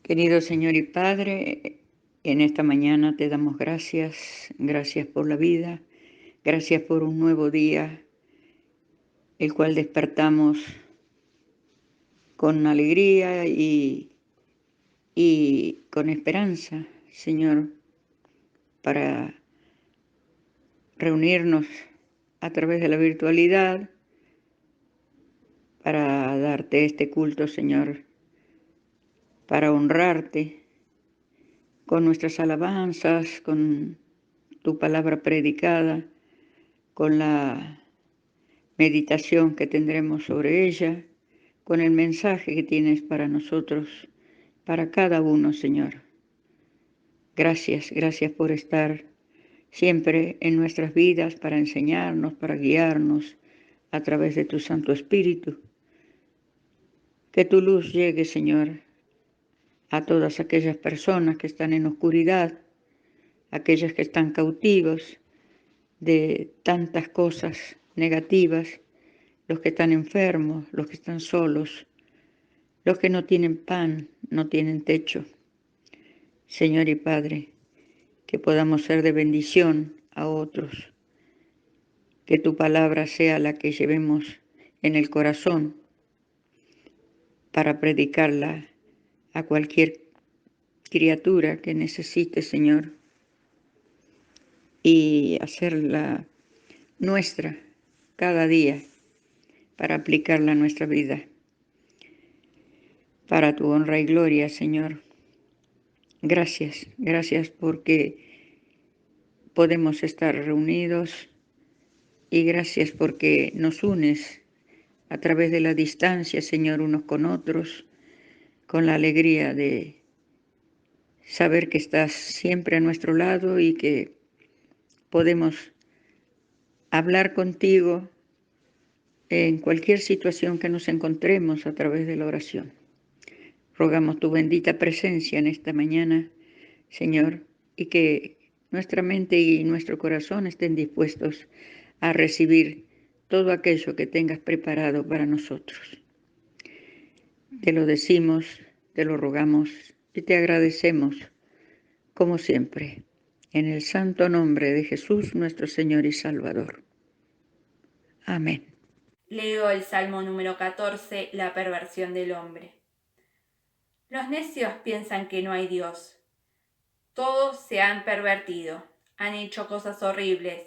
Querido Señor y Padre, en esta mañana te damos gracias, gracias por la vida, gracias por un nuevo día, el cual despertamos con alegría y con esperanza, Señor, para reunirnos a través de la virtualidad, para darte este culto, Señor, para honrarte con nuestras alabanzas, con tu palabra predicada, con la meditación que tendremos sobre ella, con el mensaje que tienes para nosotros, para cada uno, Señor. Gracias, gracias por estar siempre en nuestras vidas, para enseñarnos, para guiarnos a través de tu Santo Espíritu. Que tu luz llegue, Señor, a todas aquellas personas que están en oscuridad, aquellas que están cautivos de tantas cosas negativas, los que están enfermos, los que están solos, los que no tienen pan, no tienen techo. Señor y Padre, que podamos ser de bendición a otros, que tu palabra sea la que llevemos en el corazón para predicarla a cualquier criatura que necesite, Señor, y hacerla nuestra cada día para aplicarla a nuestra vida. Para tu honra y gloria, Señor. Gracias, gracias porque podemos estar reunidos y gracias porque nos unes a través de la distancia, Señor, unos con otros, con la alegría de saber que estás siempre a nuestro lado y que podemos hablar contigo en cualquier situación que nos encontremos a través de la oración. Rogamos tu bendita presencia en esta mañana, Señor, y que nuestra mente y nuestro corazón estén dispuestos a recibir todo aquello que tengas preparado para nosotros. Te lo decimos, te lo rogamos y te agradecemos, como siempre, en el santo nombre de Jesús, nuestro Señor y Salvador. Amén. Leo el Salmo número 14, la perversión del hombre. Los necios piensan que no hay Dios. Todos se han pervertido, han hecho cosas horribles.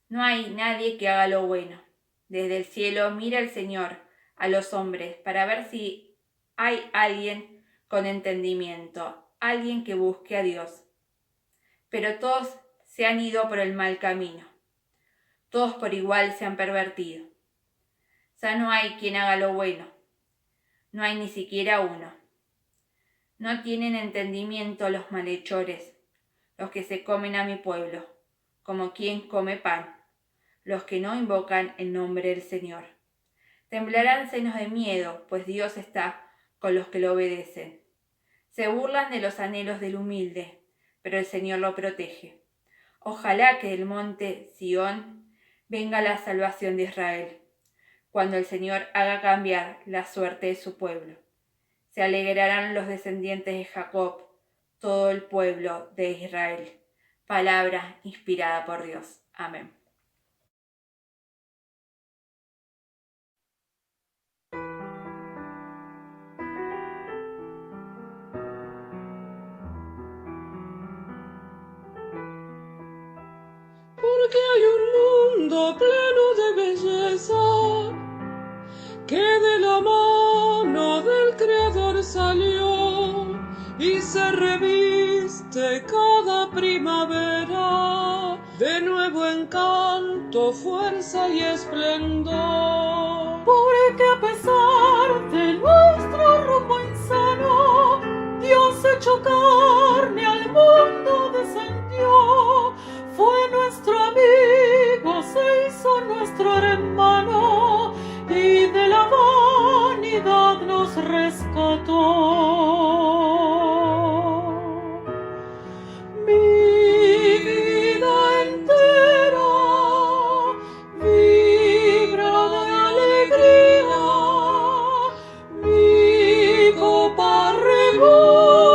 No hay nadie que haga lo bueno. Desde el cielo mira el Señor a los hombres para ver si hay alguien con entendimiento, alguien que busque a Dios. Pero todos se han ido por el mal camino. Todos por igual se han pervertido. Ya no hay quien haga lo bueno. No hay ni siquiera uno. No tienen entendimiento los malhechores, los que se comen a mi pueblo, como quien come pan, los que no invocan el nombre del Señor. Temblarán llenos de miedo, pues Dios está con los que lo obedecen. Se burlan de los anhelos del humilde, pero el Señor lo protege. Ojalá que del monte Sión venga la salvación de Israel, cuando el Señor haga cambiar la suerte de su pueblo. Se alegrarán los descendientes de Jacob, todo el pueblo de Israel. Palabra inspirada por Dios. Amén. Porque hay un mundo pleno de belleza que de la mano del Creador salió y se reviste cada primavera de nuevo encanto, fuerza y esplendor. Porque a pesar de nuestro rumbo insano, Dios hecho carne al mundo descendió. Fue nuestro amigo, se hizo nuestro hermano y de la vanidad nos rescató. Mi vida entera vibra de alegría, mi copa rebosará.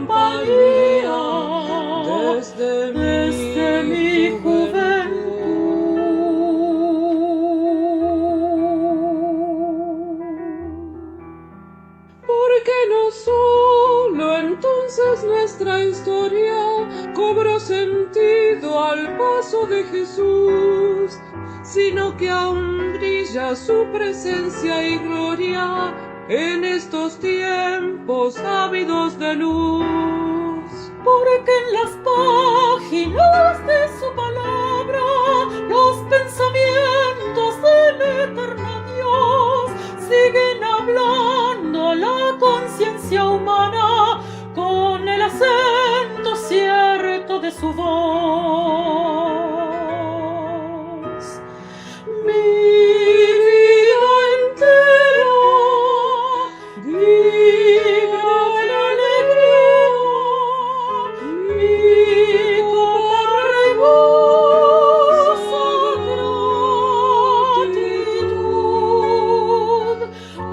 compañía desde mi juventud. Porque no solo entonces nuestra historia cobró sentido al paso de Jesús, sino que aún brilla su presencia y gloria en estos tiempos ávidos de luz. Porque en las páginas de su palabra los pensamientos del eterno Dios siguen hablando a la conciencia humana con el acento cierto de su voz. Mi vida entera vibra de alegría, mi copa rebosa gratitud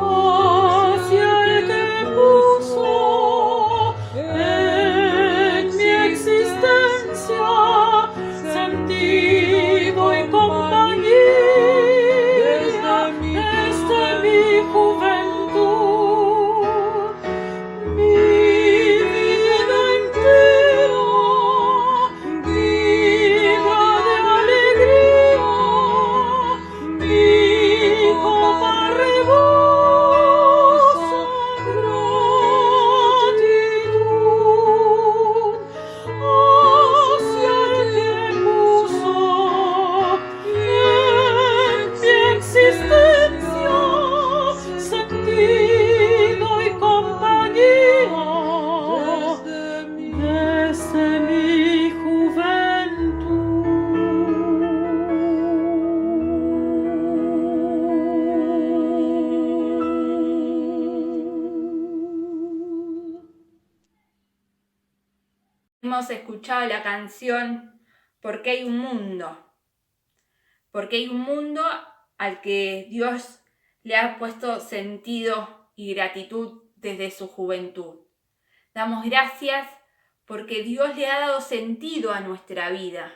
hacia el que puso en mi existencia sentido y compañía desde mi juventud. Mi vida entera vibra de alegría, mi copa rebosa gratitud hacia el que puso en mi existencia sentido y compañía desde mi juventud. Hemos escuchado la canción Porque hay un mundo. Porque hay un mundo al que Dios le ha puesto sentido y gratitud desde su juventud. Damos gracias porque Dios le ha dado sentido a nuestra vida.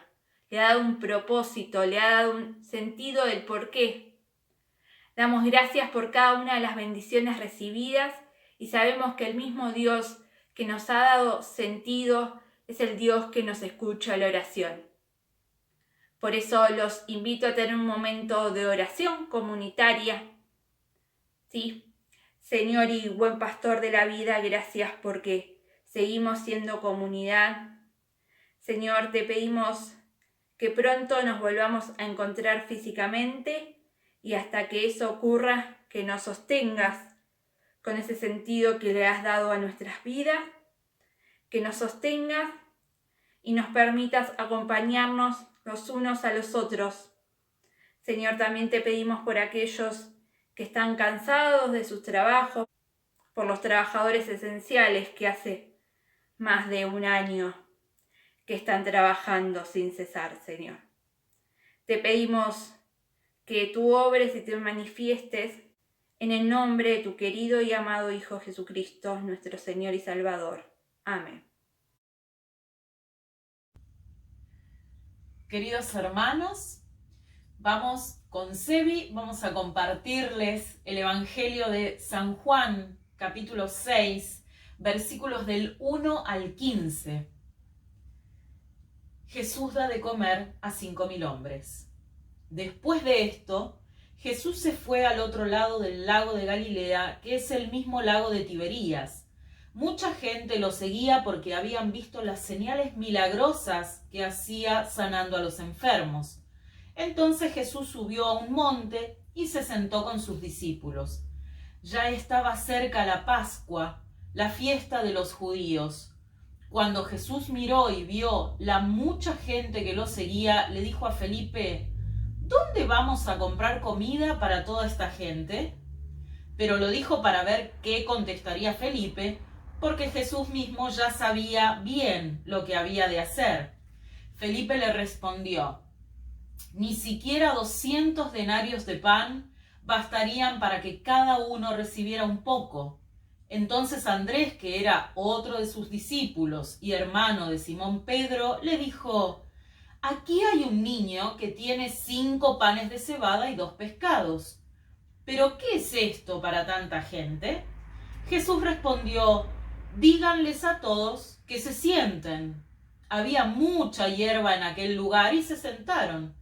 Le ha dado un propósito, le ha dado un sentido del porqué. Damos gracias por cada una de las bendiciones recibidas y sabemos que el mismo Dios que nos ha dado sentido es el Dios que nos escucha la oración. Por eso los invito a tener un momento de oración comunitaria. ¿Sí? Señor y buen pastor de la vida, gracias porque seguimos siendo comunidad. Señor, te pedimos que pronto nos volvamos a encontrar físicamente y hasta que eso ocurra, que nos sostengas con ese sentido que le has dado a nuestras vidas, que nos sostengas y nos permitas acompañarnos los unos a los otros. Señor, también te pedimos por aquellos que están cansados de sus trabajos, por los trabajadores esenciales que hace más de un año que están trabajando sin cesar, Señor. Te pedimos que tú obres y te manifiestes en el nombre de tu querido y amado Hijo Jesucristo, nuestro Señor y Salvador. Amén. Queridos hermanos, vamos con Sebi, vamos a compartirles el Evangelio de San Juan, capítulo 6, versículos del 1 al 15. Jesús da de comer a 5.000 hombres. Después de esto, Jesús se fue al otro lado del lago de Galilea, que es el mismo lago de Tiberías. Mucha gente lo seguía porque habían visto las señales milagrosas que hacía sanando a los enfermos. Entonces Jesús subió a un monte y se sentó con sus discípulos. Ya estaba cerca la Pascua, la fiesta de los judíos. Cuando Jesús miró y vio la mucha gente que lo seguía, le dijo a Felipe: ¿Dónde vamos a comprar comida para toda esta gente? Pero lo dijo para ver qué contestaría Felipe, porque Jesús mismo ya sabía bien lo que había de hacer. Felipe le respondió: ni siquiera 200 denarios de pan bastarían para que cada uno recibiera un poco. Entonces Andrés, que era otro de sus discípulos y hermano de Simón Pedro, le dijo: «Aquí hay un niño que tiene 5 panes de cebada y 2 pescados. ¿Pero qué es esto para tanta gente?». Jesús respondió: «Díganles a todos que se sienten». Había mucha hierba en aquel lugar y se sentaron.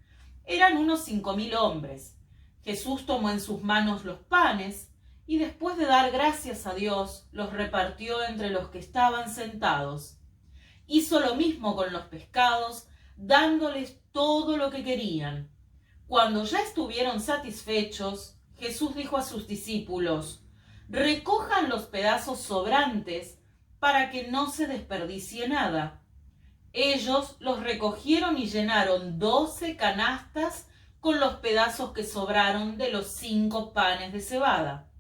Eran unos 5.000 hombres. Jesús tomó en sus manos los panes y después de dar gracias a Dios, los repartió entre los que estaban sentados. Hizo lo mismo con los pescados, dándoles todo lo que querían. Cuando ya estuvieron satisfechos, Jesús dijo a sus discípulos: «Recojan los pedazos sobrantes para que no se desperdicie nada». Ellos los recogieron y llenaron 12 canastas con los pedazos que sobraron de los 5 panes de cebada.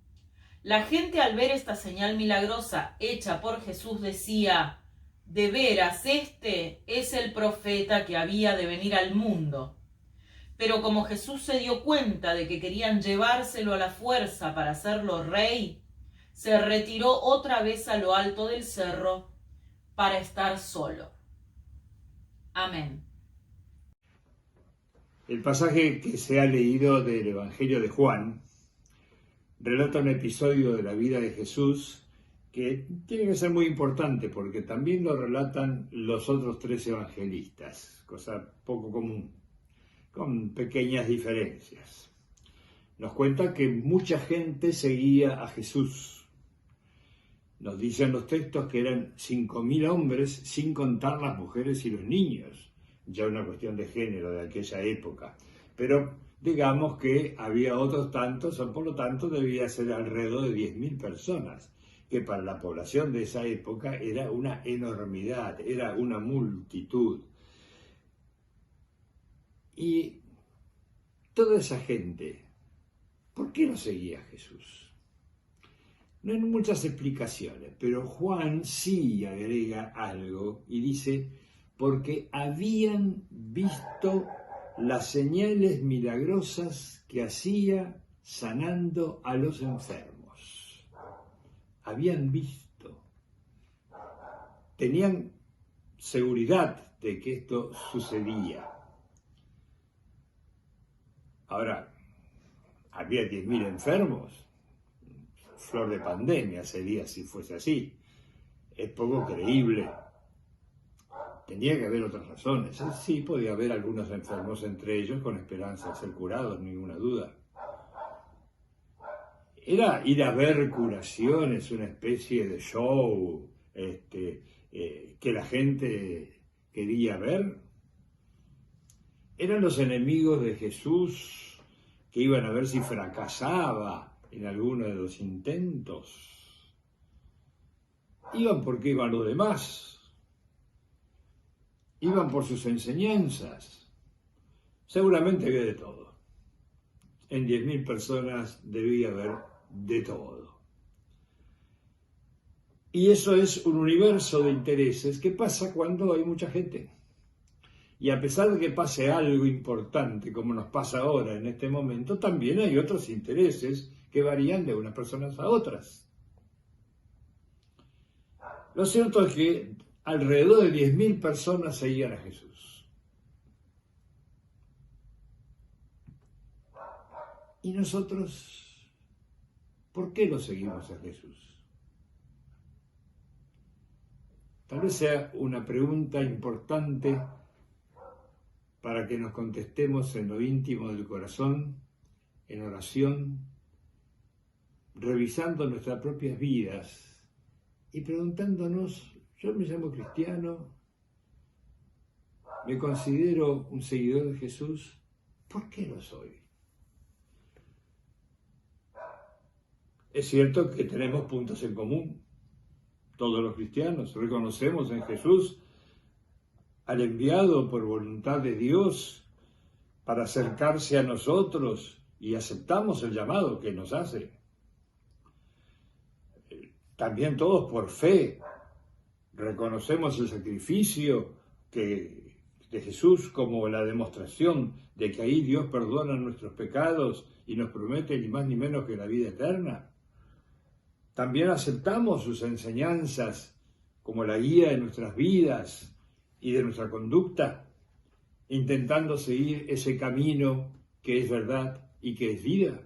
La gente, al ver esta señal milagrosa hecha por Jesús, decía: «De veras, este es el profeta que había de venir al mundo». Pero como Jesús se dio cuenta de que querían llevárselo a la fuerza para hacerlo rey, se retiró otra vez a lo alto del cerro para estar solo. Amén. El pasaje que se ha leído del Evangelio de Juan relata un episodio de la vida de Jesús que tiene que ser muy importante porque también lo relatan los otros 3 evangelistas, cosa poco común, con pequeñas diferencias. Nos cuenta que mucha gente seguía a Jesús. Nos dicen los textos que eran 5.000 hombres, sin contar las mujeres y los niños, ya una cuestión de género de aquella época. Pero digamos que había otros tantos, o por lo tanto debía ser alrededor de 10.000 personas, que para la población de esa época era una enormidad, era una multitud. Y toda esa gente, ¿por qué no seguía a Jesús? No hay muchas explicaciones, pero Juan sí agrega algo y dice: porque habían visto las señales milagrosas que hacía sanando a los enfermos. Habían visto. Tenían seguridad de que esto sucedía. Ahora, había 10.000 enfermos. Flor de pandemia sería si fuese así. Es poco creíble. Tenía que haber otras razones. Sí, podía haber algunos enfermos entre ellos con esperanza de ser curados, ninguna duda. Era ir a ver curaciones, una especie de show que la gente quería ver. Eran los enemigos de Jesús que iban a ver si fracasaba en alguno de los intentos. Iban porque iban los demás. Iban por sus enseñanzas. Seguramente había de todo. En 10.000 personas debía haber de todo. Y eso es un universo de intereses que pasa cuando hay mucha gente. Y a pesar de que pase algo importante, como nos pasa ahora en este momento, también hay otros intereses que varían de unas personas a otras. Lo cierto es que alrededor de 10.000 personas seguían a Jesús. ¿Y nosotros por qué lo seguimos a Jesús? Tal vez sea una pregunta importante para que nos contestemos en lo íntimo del corazón, en oración, revisando nuestras propias vidas y preguntándonos: yo me llamo cristiano, me considero un seguidor de Jesús, ¿por qué lo soy? Es cierto que tenemos puntos en común. Todos los cristianos reconocemos en Jesús al enviado por voluntad de Dios para acercarse a nosotros y aceptamos el llamado que nos hace. También todos por fe reconocemos el sacrificio de Jesús como la demostración de que ahí Dios perdona nuestros pecados y nos promete ni más ni menos que la vida eterna. También aceptamos sus enseñanzas como la guía de nuestras vidas y de nuestra conducta, intentando seguir ese camino que es verdad y que es vida.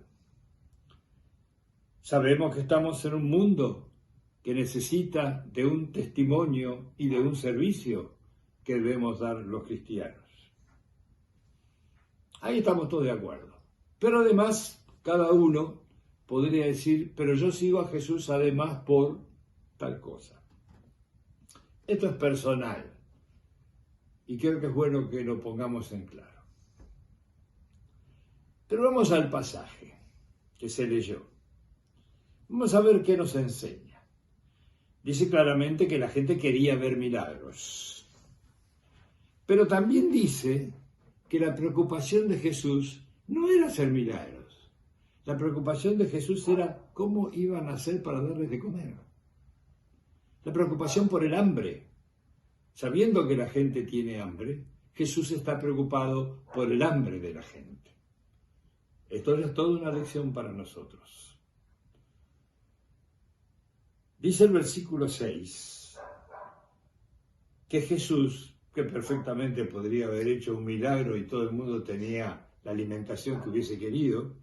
Sabemos que estamos en un mundo que necesita de un testimonio y de un servicio que debemos dar los cristianos. Ahí estamos todos de acuerdo. Pero además, cada uno podría decir, pero yo sigo a Jesús además por tal cosa. Esto es personal y creo que es bueno que lo pongamos en claro. Pero vamos al pasaje que se leyó. Vamos a ver qué nos enseña. Dice claramente que la gente quería ver milagros. Pero también dice que la preocupación de Jesús no era hacer milagros. La preocupación de Jesús era cómo iban a hacer para darles de comer. La preocupación por el hambre. Sabiendo que la gente tiene hambre, Jesús está preocupado por el hambre de la gente. Esto es toda una lección para nosotros. Dice el versículo 6 que Jesús, que perfectamente podría haber hecho un milagro y todo el mundo tenía la alimentación que hubiese querido,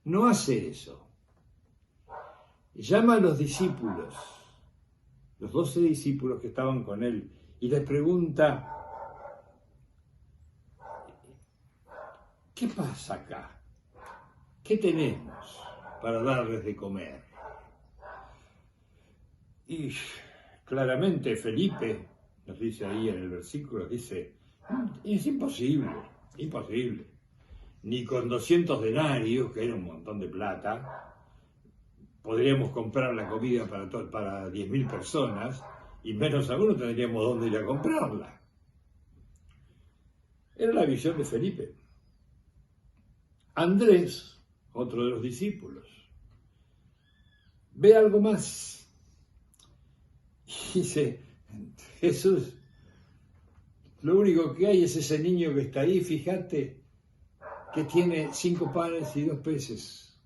no hace eso. Llama a los discípulos, los 12 discípulos que estaban con él, y les pregunta, ¿qué pasa acá? ¿Qué tenemos para darles de comer? Y claramente Felipe, nos dice ahí en el versículo, dice, es imposible. Ni con 200 denarios, que era un montón de plata, podríamos comprar la comida para 10.000 personas, y menos aún no tendríamos dónde ir a comprarla. Era la visión de Felipe. Andrés, otro de los discípulos, ve algo más. Y dice, Jesús, lo único que hay es ese niño que está ahí, fíjate, que tiene 5 panes y 2 peces.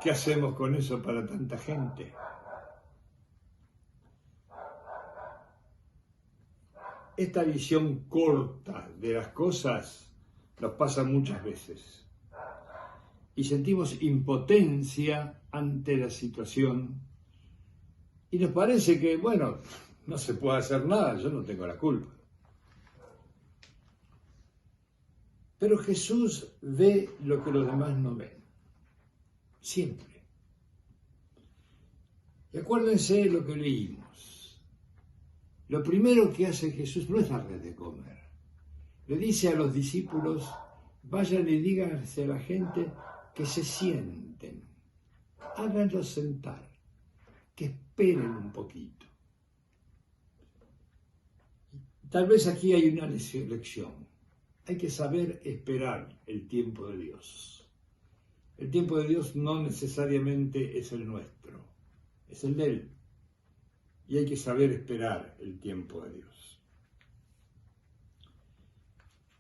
¿Qué hacemos con eso para tanta gente? Esta visión corta de las cosas nos pasa muchas veces. Y sentimos impotencia ante la situación. Y nos parece que, bueno, no se puede hacer nada, yo no tengo la culpa. Pero Jesús ve lo que los demás no ven. Siempre. Y acuérdense lo que leímos. Lo primero que hace Jesús no es darles de comer. Le dice a los discípulos, vayan y díganse a la gente que se sienten. Háganlos sentar, que esperen un poquito. Tal vez aquí hay una lección. Hay que saber esperar el tiempo de Dios. El tiempo de Dios no necesariamente es el nuestro, es el de Él. Y hay que saber esperar el tiempo de Dios.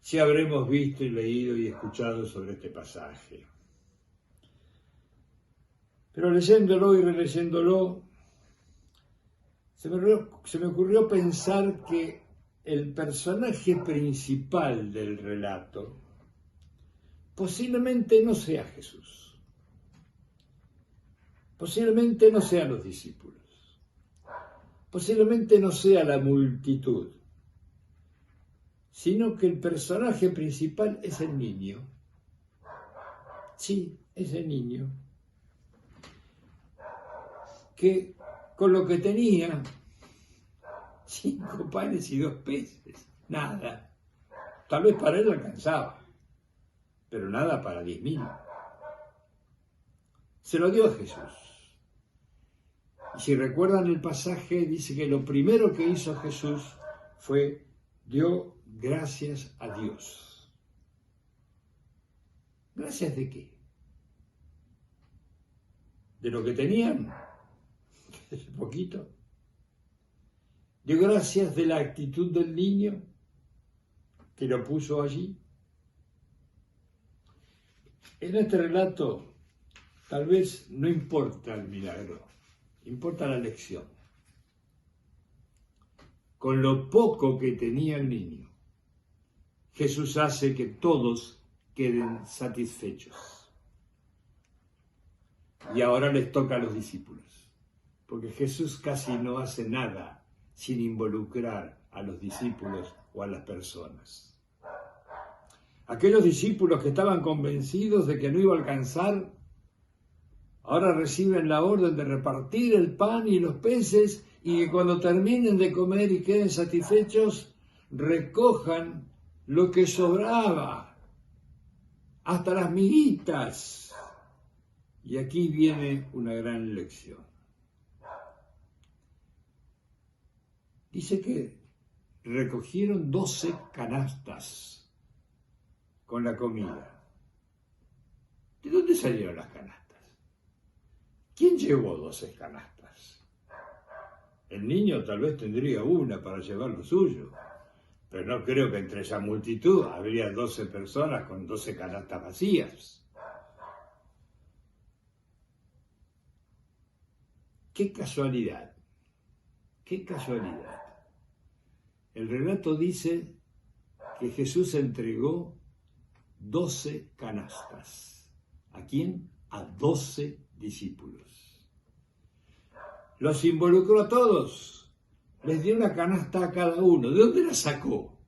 Si habremos visto y leído y escuchado sobre este pasaje. Pero leyéndolo y releyéndolo, se me ocurrió pensar que el personaje principal del relato posiblemente no sea Jesús. Posiblemente no sean los discípulos. Posiblemente no sea la multitud, sino que el personaje principal es el niño. Sí, es el niño. Que con lo que tenía, 5 panes y 2 peces, nada. Tal vez para él alcanzaba, pero nada para 10.000. Se lo dio a Jesús. Y si recuerdan el pasaje, dice que lo primero que hizo Jesús fue, dio gracias a Dios. ¿Gracias de qué? ¿De lo que tenían? ¿De ese poquito? ¿Dio gracias de la actitud del niño que lo puso allí? En este relato tal vez no importa el milagro, importa la lección. Con lo poco que tenía el niño, Jesús hace que todos queden satisfechos. Y ahora les toca a los discípulos, porque Jesús casi no hace nada sin involucrar a los discípulos o a las personas. Aquellos discípulos que estaban convencidos de que no iba a alcanzar, ahora reciben la orden de repartir el pan y los peces y que cuando terminen de comer y queden satisfechos, recojan lo que sobraba, hasta las miguitas. Y aquí viene una gran lección. Dice que recogieron 12 canastas con la comida. ¿De dónde salieron las canastas? ¿Quién llevó 12 canastas? El niño tal vez tendría una para llevar lo suyo, pero no creo que entre esa multitud habría 12 personas con 12 canastas vacías. ¡Qué casualidad! ¡Qué casualidad! El relato dice que Jesús entregó 12 canastas. ¿A quién? A 12 discípulos. Los involucró a todos. Les dio una canasta a cada uno. ¿De dónde la sacó?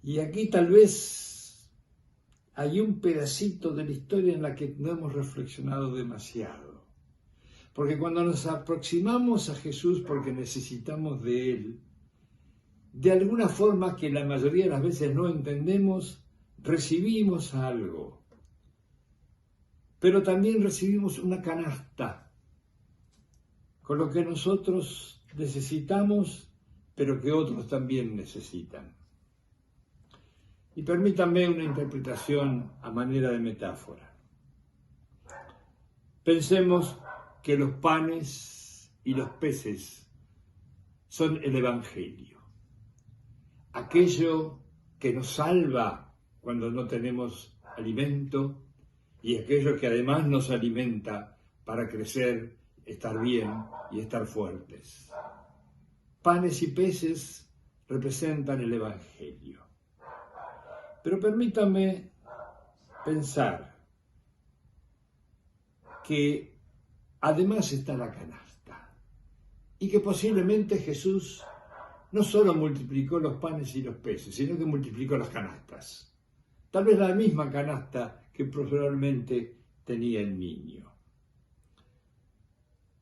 Y aquí tal vez hay un pedacito de la historia en la que no hemos reflexionado demasiado. Porque cuando nos aproximamos a Jesús porque necesitamos de Él, de alguna forma que la mayoría de las veces no entendemos, recibimos algo. Pero también recibimos una canasta con lo que nosotros necesitamos, pero que otros también necesitan. Y permítanme una interpretación a manera de metáfora. Pensemos que los panes y los peces son el Evangelio. Aquello que nos salva cuando no tenemos alimento y aquello que además nos alimenta para crecer, estar bien y estar fuertes. Panes y peces representan el Evangelio. Pero permítanme pensar que además está la canasta y que posiblemente Jesús no solo multiplicó los panes y los peces, sino que multiplicó las canastas. Tal vez la misma canasta que probablemente tenía el niño.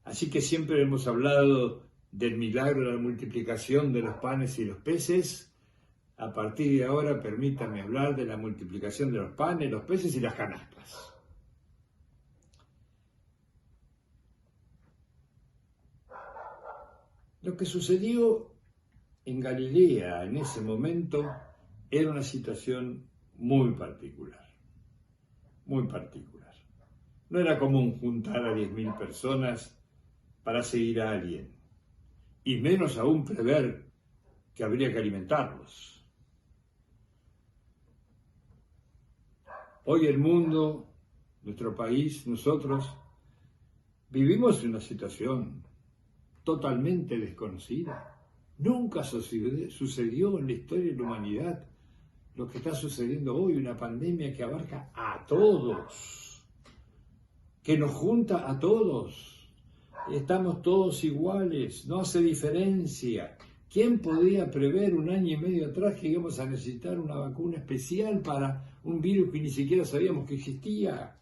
Así que siempre hemos hablado del milagro de la multiplicación de los panes y los peces. A partir de ahora, permítanme hablar de la multiplicación de los panes, los peces y las canastas. Lo que sucedió en Galilea en ese momento era una situación muy particular, muy particular. No era común juntar a 10.000 personas para seguir a alguien, y menos aún prever que habría que alimentarlos. Hoy el mundo, nuestro país, nosotros, vivimos en una situación totalmente desconocida. Nunca sucedió en la historia de la humanidad lo que está sucediendo hoy, una pandemia que abarca a todos, que nos junta a todos. Estamos todos iguales, no hace diferencia. ¿Quién podía prever 1 año y medio atrás que íbamos a necesitar una vacuna especial para un virus que ni siquiera sabíamos que existía?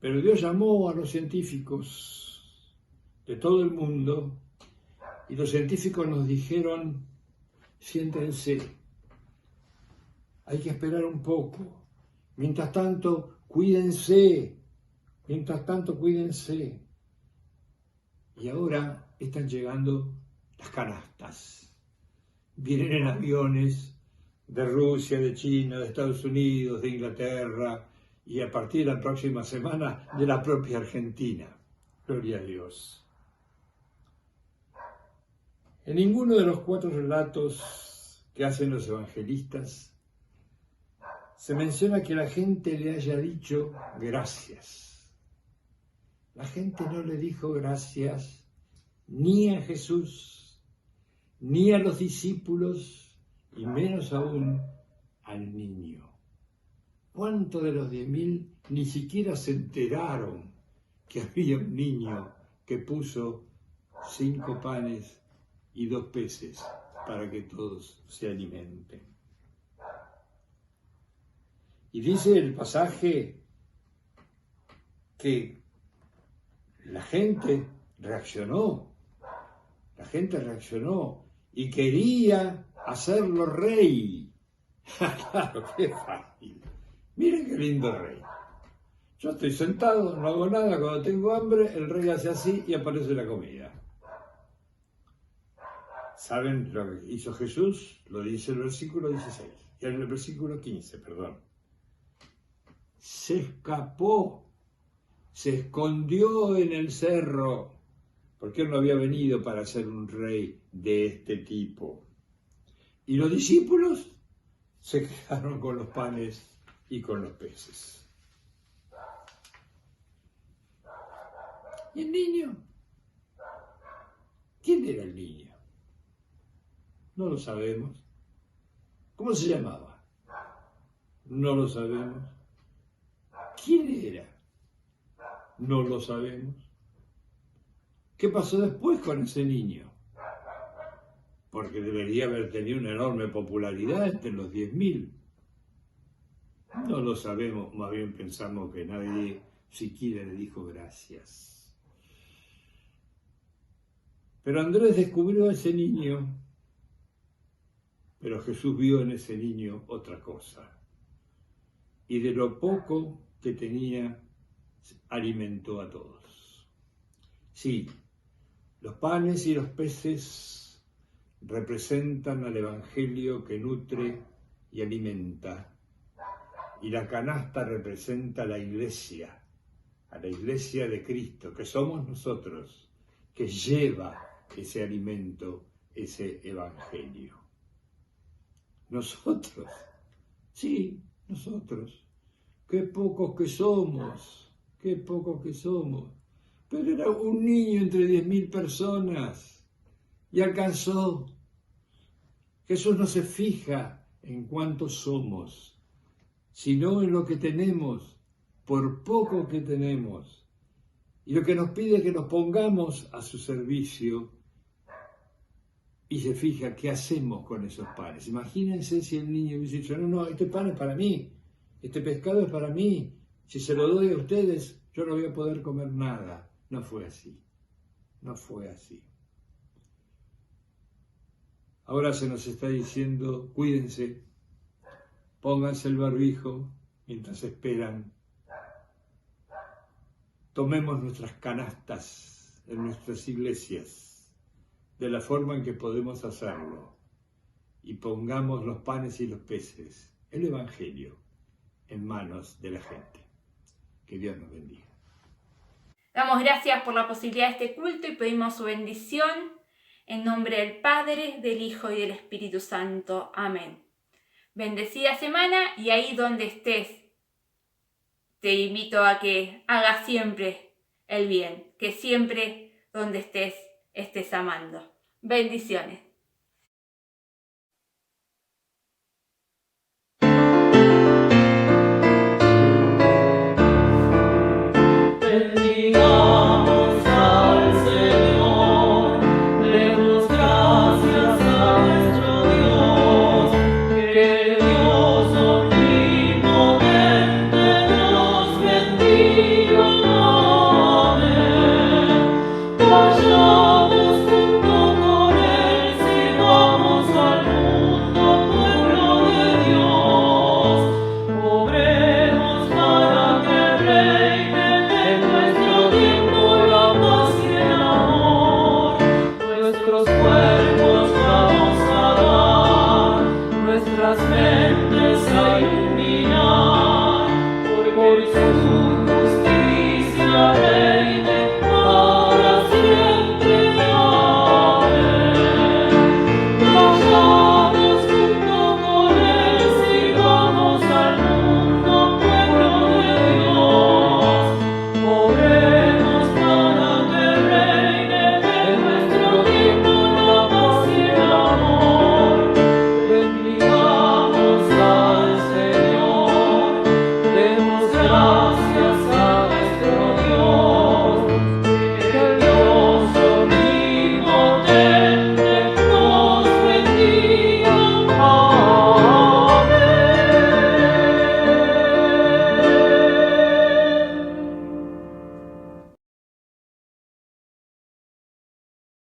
Pero Dios llamó a los científicos de todo el mundo y los científicos nos dijeron: siéntense, hay que esperar un poco. Mientras tanto, cuídense. Y ahora están llegando las canastas. Vienen en aviones de Rusia, de China, de Estados Unidos, de Inglaterra y a partir de la próxima semana de la propia Argentina. Gloria a Dios. En ninguno de los 4 relatos que hacen los evangelistas se menciona que la gente le haya dicho gracias. La gente no le dijo gracias ni a Jesús, ni a los discípulos, y menos aún al niño. ¿Cuántos de los 10.000 ni siquiera se enteraron que había un niño que puso 5 panes y 2 peces para que todos se alimenten? Y dice el pasaje que la gente reaccionó y quería hacerlo rey. Claro, qué fácil. Miren qué lindo rey. Yo estoy sentado, no hago nada, cuando tengo hambre, el rey hace así y aparece la comida. ¿Saben lo que hizo Jesús? Lo dice el versículo 16, y en el versículo 15, perdón. Se escapó, se escondió en el cerro, porque él no había venido para ser un rey de este tipo. Y los discípulos se quedaron con los panes y con los peces. ¿Y el niño? ¿Quién era el niño? No lo sabemos. ¿Cómo se llamaba? No lo sabemos. ¿Quién era? No lo sabemos. ¿Qué pasó después con ese niño? Porque debería haber tenido una enorme popularidad entre los 10.000. No lo sabemos, más bien pensamos que nadie siquiera le dijo gracias. Pero Andrés descubrió a ese niño, pero Jesús vio en ese niño otra cosa. Y de lo poco que tenía, alimentó a todos. Sí, los panes y los peces representan al Evangelio que nutre y alimenta. Y la canasta representa a la iglesia de Cristo, que somos nosotros, que lleva ese alimento, ese evangelio. Nosotros, sí, nosotros, qué pocos que somos, pero era un niño entre 10.000 personas y alcanzó. Jesús no se fija en cuántos somos, sino en lo que tenemos, por poco que tenemos. Y lo que nos pide es que nos pongamos a su servicio y se fija qué hacemos con esos panes. Imagínense si el niño hubiese dicho, no, este pan es para mí, este pescado es para mí, si se lo doy a ustedes, yo no voy a poder comer nada. No fue así. Ahora se nos está diciendo, cuídense, pónganse el barbijo mientras esperan. Tomemos nuestras canastas en nuestras iglesias de la forma en que podemos hacerlo y pongamos los panes y los peces, el Evangelio, en manos de la gente. Que Dios nos bendiga. Damos gracias por la posibilidad de este culto y pedimos su bendición en nombre del Padre, del Hijo y del Espíritu Santo. Amén. Bendecida semana y ahí donde estés, te invito a que hagas siempre el bien, que siempre donde estés amando. Bendiciones.